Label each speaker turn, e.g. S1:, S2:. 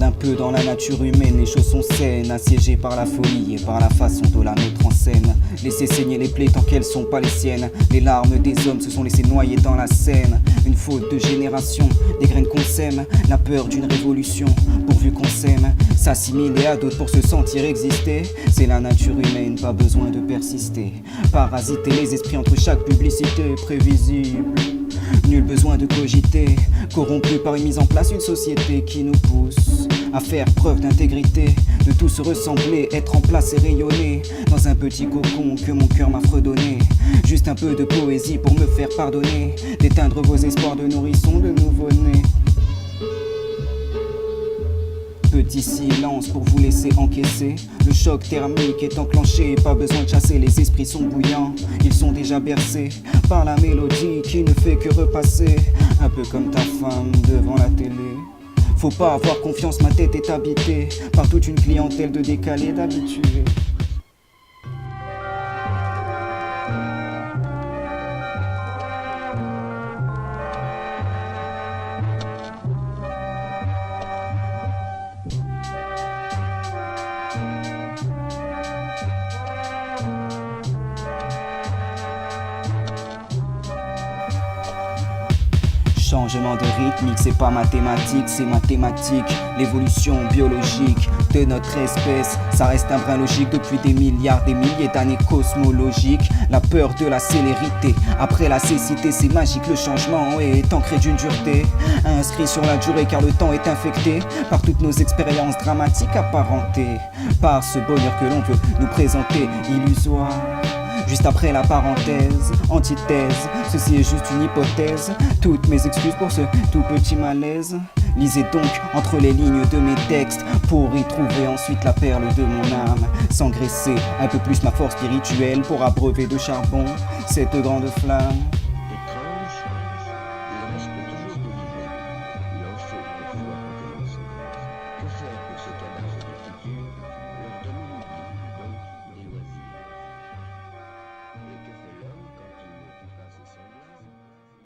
S1: Regarde un peu dans la nature humaine, les choses sont saines, assiégées par la folie et par la façon de la mettre en scène. Laisser saigner les plaies tant qu'elles sont pas les siennes. Les larmes des hommes se sont laissées noyer dans la Seine. Une faute de génération, des graines qu'on sème, la peur d'une révolution, pourvu qu'on s'aime. S'assimiler à d'autres pour se sentir exister, c'est la nature humaine, pas besoin de persister. Parasiter les esprits entre chaque publicité prévisible. Nul besoin de cogiter, corrompu par une mise en place, une société qui nous pousse à faire preuve d'intégrité, de tous se ressembler, être en place et rayonner dans un petit cocon que mon cœur m'a fredonné. Juste un peu de poésie pour me faire pardonner, d'éteindre vos espoirs de nourrissons de nouveau-nés. Petit silence pour vous laisser encaisser. Le choc thermique est enclenché, pas besoin de chasser, les esprits sont bouillants. Ils sont déjà bercés par la mélodie qui ne fait que repasser. Un peu comme ta femme devant la télé. Faut pas avoir confiance, ma tête est habitée par toute une clientèle de décalés, d'habitués. Changement de rythmique, c'est pas mathématique, c'est mathématique. L'évolution biologique de notre espèce, ça reste un brin logique depuis des milliards, des milliers d'années cosmologiques. La peur de la célérité, après la cécité, c'est magique, le changement est ancré d'une dureté. Inscrit sur la durée car le temps est infecté par toutes nos expériences dramatiques apparentées. Par ce bonheur que l'on veut nous présenter, illusoire. Juste après la parenthèse, antithèse, ceci est juste une hypothèse. Toutes mes excuses pour ce tout petit malaise. Lisez donc entre les lignes de mes textes pour y trouver ensuite la perle de mon âme. S'engraisser un peu plus ma force spirituelle pour abreuver de charbon cette grande flamme.